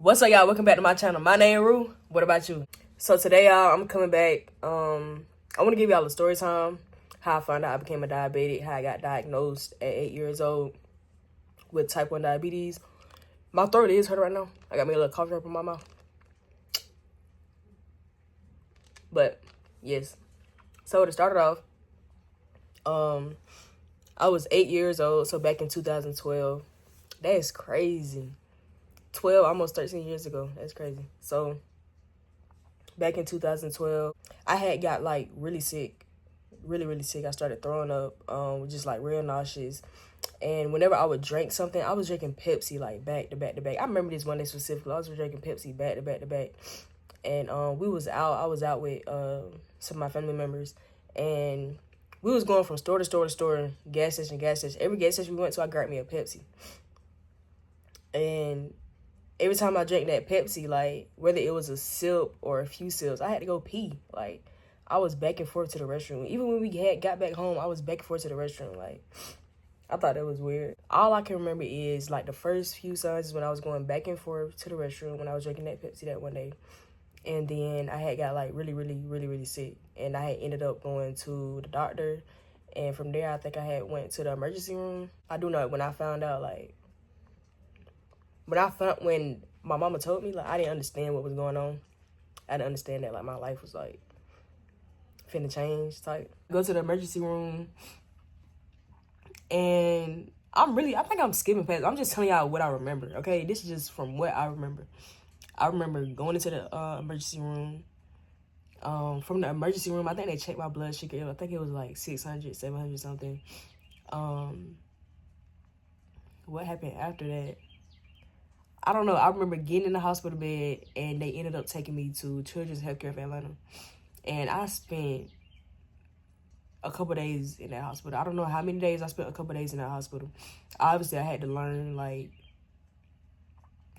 What's up, y'all? Welcome back to my channel. My name is Rue. What about you? So today, y'all, I'm coming back. I want to give y'all a story time. How I found out I became a diabetic. How I got diagnosed at 8 years old with type 1 diabetes. My throat is hurt right now. I got me a little cough drop in my mouth. But yes. So to start it off, I was 8 years old. So back in 2012. That is crazy. 12, almost 13 years ago. That's crazy. So back in 2012, I had got like really sick, really sick. I started throwing up, just like real nauseous. And whenever I would drink something, I was drinking Pepsi like back to back to back. I remember this one day specifically. I was drinking Pepsi back to back to back. And I was out with some of my family members, and we was going from store to store to store, gas station to gas station. Every gas station we went to, I grabbed me a Pepsi. And every time I drank that Pepsi, like, whether it was a sip or a few sips, I had to go pee. Like, I was back and forth to the restroom. Even when we got back home, I was back and forth to the restroom. Like, I thought that was weird. All I can remember is, like, the first few signs is when I was going back and forth to the restroom when I was drinking that Pepsi that one day. And then I had got, like, really sick. And I had ended up going to the doctor. And from there, I think I had went to the emergency room. I do know when I found out, like, when my mama told me, like, I didn't understand what was going on. I didn't understand that, like, my life was, like, finna change type. Go to the emergency room, and I think I'm skipping past. I'm just telling y'all what I remember, okay? This is just from what I remember. I remember going into the emergency room. From the emergency room, I think they checked my blood sugar. I think it was, like, 600, 700 something. What happened after that? I don't know. I remember getting in the hospital bed, and they ended up taking me to Children's Healthcare of Atlanta. And I spent a couple days in that hospital. I don't know how many days. I spent a couple days in that hospital. Obviously, I had to learn, like,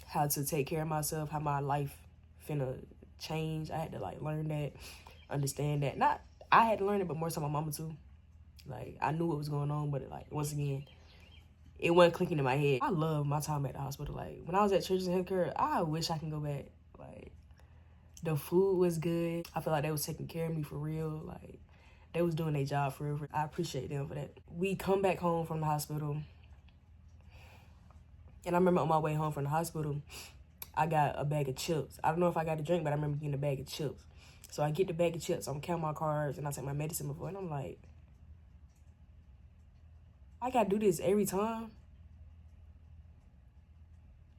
how to take care of myself, how my life finna change. I had to, like, learn that, understand that. Not, I had to learn it, but more so my mama, too. Like, I knew what was going on, but, like, once again, it wasn't clicking in my head. I love my time at the hospital. Like, when I was at Children's Healthcare, I wish I can go back. Like, the food was good. I feel like they was taking care of me for real. Like, they was doing their job for real. I appreciate them for that. We come back home from the hospital. And I remember on my way home from the hospital, I got a bag of chips. I don't know if I got a drink, but I remember getting a bag of chips. So I get the bag of chips. I'm counting my cards, and I take my medicine before. And I'm like, I gotta do this every time.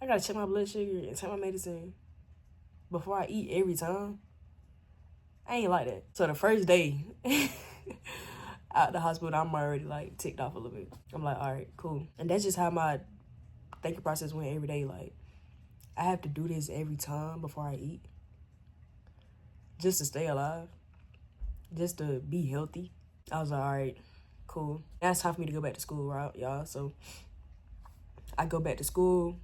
I gotta check my blood sugar and take my medicine before I eat every time. I ain't like that. So the first day out the hospital, I'm already, like, ticked off a little bit. I'm like, all right, cool. And that's just how my thinking process went every day. Like, I have to do this every time before I eat, just to stay alive, just to be healthy. I was like, all right, cool. Now it's time for me to go back to school, right, y'all? So I go back to school,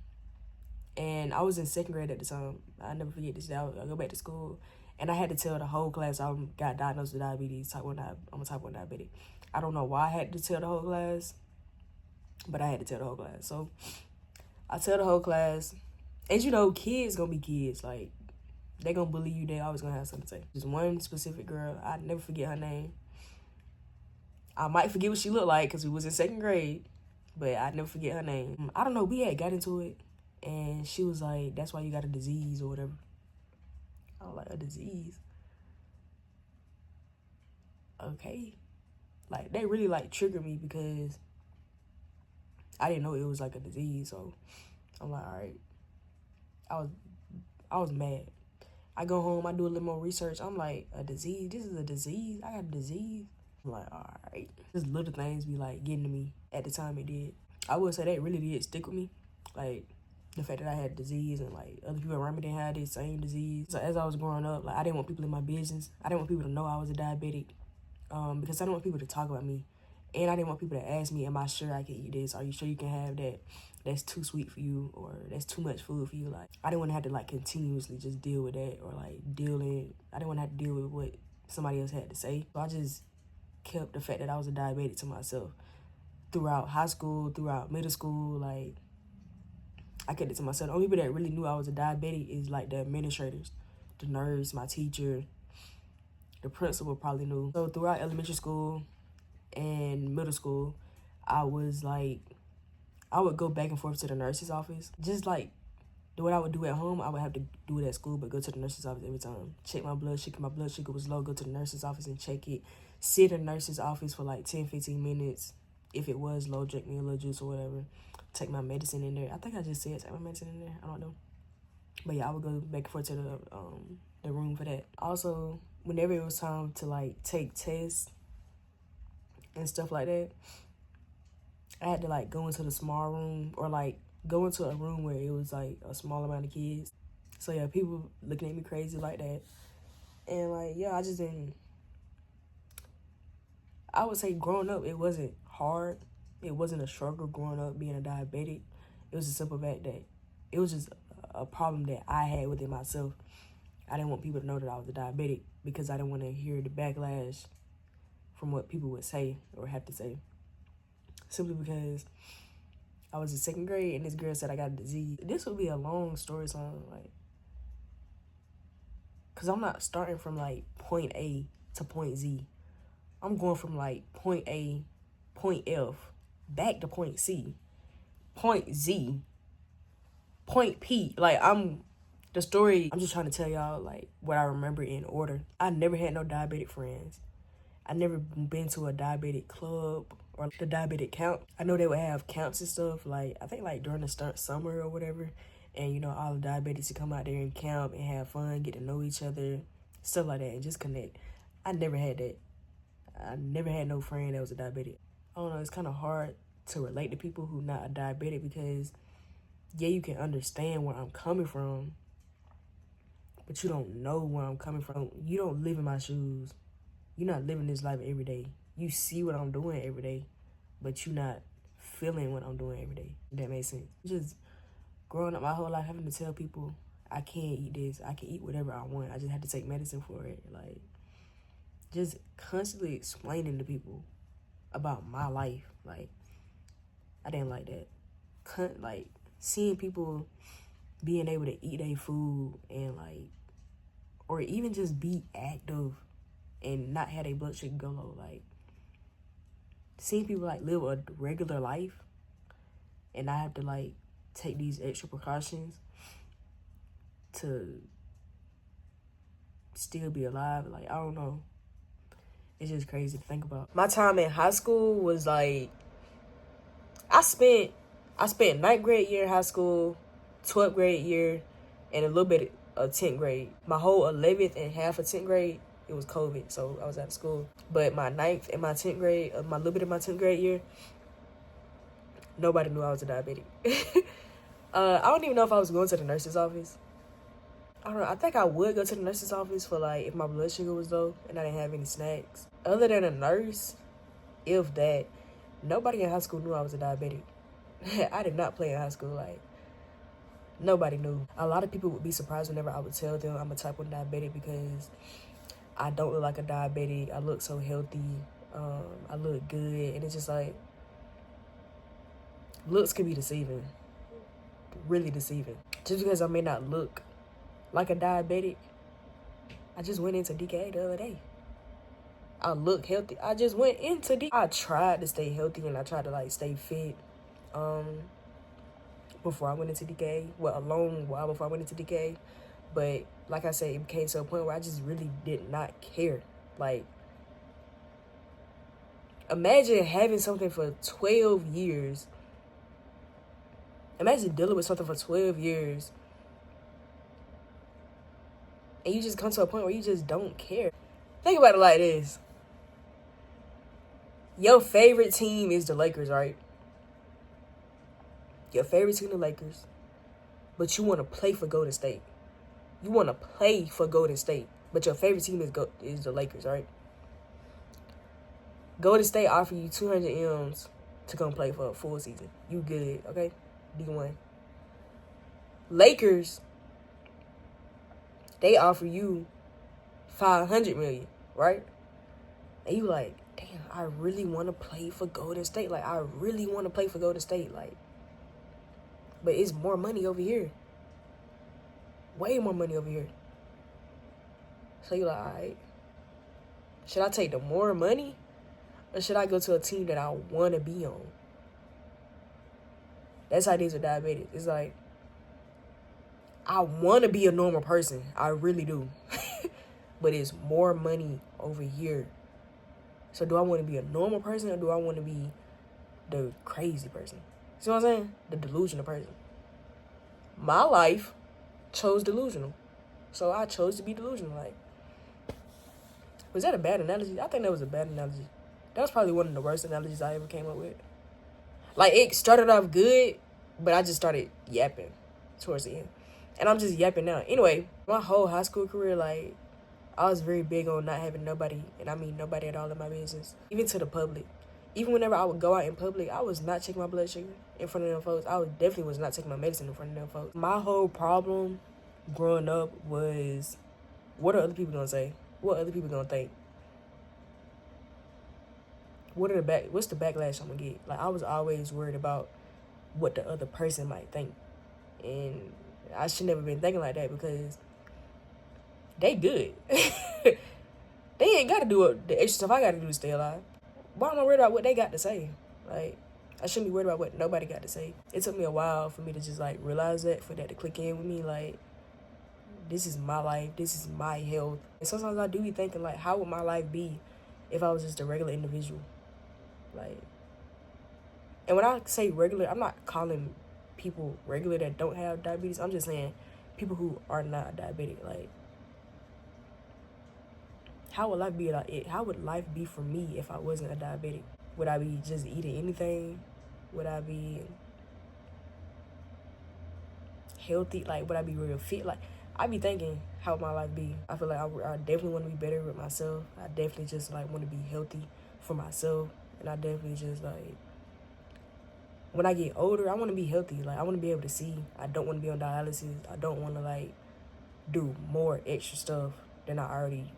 and I was in 2nd grade at the time. I never forget this day. I go back to school, and I had to tell the whole class I got diagnosed with diabetes. I'm a type 1 diabetic. I don't know why I had to tell the whole class, but I had to tell the whole class. So I tell the whole class, and you know, kids gonna be kids. Like, they gonna bully you. They always gonna have something to say. There's one specific girl. I never forget her name. I might forget what she looked like because we was in 2nd grade, but I never forget her name. I don't know. We had got into it, and she was like, that's why you got a disease or whatever. I was like, a disease? Okay. Like, they really, like, triggered me because I didn't know it was, like, a disease. So I'm like, all right. I was mad. I go home, I do a little more research. I'm like, a disease? This is a disease? I got a disease? I'm like, all right. Just little things be, like, getting to me. At the time, it did. I would say that really did stick with me. Like, the fact that I had disease and, like, other people around me didn't have the same disease. So as I was growing up, like, I didn't want people in my business. I didn't want people to know I was a diabetic, because I didn't want people to talk about me. And I didn't want people to ask me, am I sure I can eat this? Are you sure you can have that? That's too sweet for you, or that's too much food for you. Like, I didn't want to have to, like, continuously just deal with that, or, like, I didn't want to have to deal with what somebody else had to say. So I just kept the fact that I was a diabetic to myself throughout high school, throughout middle school. Like, I kept it to myself. The only people that really knew I was a diabetic is like the administrators, the nurse, my teacher, the principal probably knew. So throughout elementary school and middle school, I would go back and forth to the nurse's office. Just like what I would do at home, I would have to do it at school, but go to the nurse's office every time. Check my blood sugar. My blood sugar was low. Go to the nurse's office and check it. Sit in the nurse's office for like 10, 15 minutes. If it was low, drink me a little juice or whatever. Take my medicine in there. I think I just said take my medicine in there. I don't know. But yeah, I would go back and forth to the room for that. Also, whenever it was time to like take tests and stuff like that, I had to like go into the small room or like go into a room where it was like a small amount of kids. So yeah, people looking at me crazy like that. And like, yeah, I just didn't, I would say growing up, it wasn't hard. It wasn't a struggle growing up being a diabetic. It was a simple fact that it was just a problem that I had within myself. I didn't want people to know that I was a diabetic because I didn't want to hear the backlash from what people would say or have to say. Simply because I was in 2nd grade and this girl said I got a disease. This would be a long story, so like, because I'm not starting from like point A to point Z. I'm going from like point A, point F, back to point C, point Z, point P. Like, the story, I'm just trying to tell y'all like what I remember in order. I never had no diabetic friends. I never been to a diabetic club or the diabetic count. I know they would have counts and stuff, like, I think like during the summer or whatever. And, you know, all the diabetics would come out there and camp and have fun, get to know each other, stuff like that, and just connect. I never had that. I never had no friend that was a diabetic. I don't know, it's kind of hard to relate to people who not a diabetic because, yeah, you can understand where I'm coming from, but you don't know where I'm coming from. You don't live in my shoes. You're not living this life every day. You see what I'm doing every day, but you're not feeling what I'm doing every day. If that makes sense. Just growing up my whole life having to tell people I can't eat this. I can eat whatever I want. I just have to take medicine for it. Like, just constantly explaining to people about my life. Like, I didn't like that. Like, seeing people being able to eat their food and like, or even just be active and not have their blood sugar go low. Like, seeing people like live a regular life and I have to like take these extra precautions to still be alive. Like, I don't know. It's just crazy to think about. My time in high school was like, I spent 9th grade year in high school, 12th grade year, and a little bit of 10th grade. My whole 11th and half of 10th grade, it was COVID, so I was out of school. But my 9th and my 10th grade, my little bit of my 10th grade year, nobody knew I was a diabetic. I don't even know if I was going to the nurse's office. I don't know. I think I would go to the nurse's office for like if my blood sugar was low and I didn't have any snacks. Other than a nurse, if that, nobody in high school knew I was a diabetic. I did not play in high school. Like, nobody knew. A lot of people would be surprised whenever I would tell them I'm a type 1 diabetic because I don't look like a diabetic. I look so healthy. I look good. And it's just like, looks can be deceiving. Really deceiving. Just because I may not look like a diabetic, I just went into DKA the other day. I look healthy. I just went into DKA. I tried to stay healthy and I tried to like stay fit before I went into DKA. Well, a long while before I went into DKA. But like I said, it came to a point where I just really did not care. Like, imagine having something for 12 years. Imagine dealing with something for 12 years. And you just come to a point where you just don't care. Think about it like this. Your favorite team is the Lakers, right? Your favorite team, the Lakers. But you want to play for Golden State. You want to play for Golden State. But your favorite team is the Lakers, right? Golden State offer you 200 M's to come play for a full season. You good, okay? D1. Lakers, they offer you 500 million, right? And you like, damn, I really want to play for Golden State. Like, I really want to play for Golden State. Like, But it's more money over here. Way more money over here. So you're like, all right, should I take the more money? Or should I go to a team that I want to be on? That's how it is with diabetes. It's like, I want to be a normal person. I really do. But it's more money over here. So do I want to be a normal person or do I want to be the crazy person? See what I'm saying? The delusional person. My life chose delusional. So I chose to be delusional. Like, was that a bad analogy? I think that was a bad analogy. That was probably one of the worst analogies I ever came up with. Like, it started off good, but I just started yapping towards the end. And I'm just yapping now. Anyway, my whole high school career, like, I was very big on not having nobody, and I mean nobody at all in my business. Even to the public. Even whenever I would go out in public, I was not checking my blood sugar in front of them folks. I definitely was not taking my medicine in front of them folks. My whole problem growing up was, what are other people gonna say? What other people gonna think? What's the backlash I'm gonna get? Like, I was always worried about what the other person might think. And I should never been thinking like that because they good. They ain't gotta do the extra stuff I gotta do to stay alive. Why am I worried about what they got to say? Like, I shouldn't be worried about what nobody got to say. It took me a while for me to just, like, realize that, for that to click in with me. Like, this is my life. This is my health. And sometimes I do be thinking, like, how would my life be if I was just a regular individual? Like, and when I say regular, I'm not calling people regular that don't have diabetes. I'm just saying people who are not diabetic. Like, how would life be like it? How would life be for me if I wasn't a diabetic? Would I be just eating anything? Would I be healthy? Like, would I be real fit? Like, I be thinking, how would my life be? I feel like I definitely want to be better with myself. I definitely just, like, want to be healthy for myself. And I definitely just, like, when I get older, I want to be healthy. Like, I want to be able to see. I don't want to be on dialysis. I don't want to, like, do more extra stuff than I already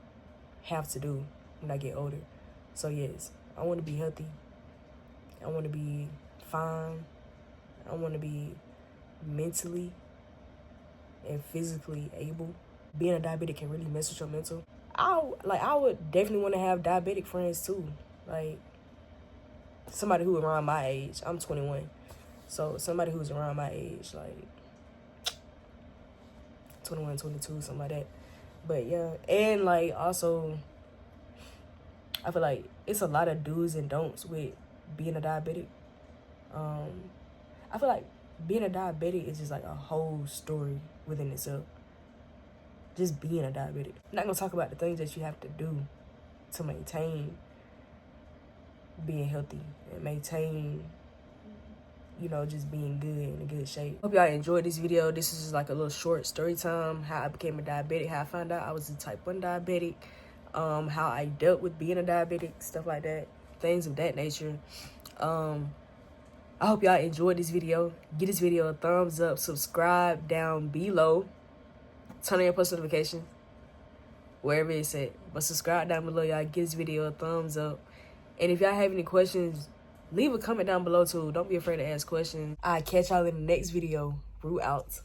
have to do when I get older. So, yes, I want to be healthy. I want to be fine. I want to be mentally and physically able. Being a diabetic can really mess with your mental. I would definitely want to have diabetic friends too. Like, somebody who around my age. I'm 21. So somebody who's around my age, like 21, 22, something like that. But yeah, and like also, I feel like it's a lot of do's and don'ts with being a diabetic. I feel like being a diabetic is just like a whole story within itself. Just being a diabetic. I'm not gonna talk about the things that you have to do to maintain being healthy and maintain, you know, just being good in a good shape. Hope y'all enjoyed this video. This is just like a little short story time, how I became a diabetic, how I found out I was a type 1 diabetic, how I dealt with being a diabetic, stuff like that, things of that nature. I hope y'all enjoyed this video. Give this video a thumbs up, subscribe down below, turn on your post notifications, wherever it's at. But subscribe down below, y'all. Give this video a thumbs up. And if y'all have any questions, leave a comment down below too. Don't be afraid to ask questions. I'll catch y'all in the next video. Rue out.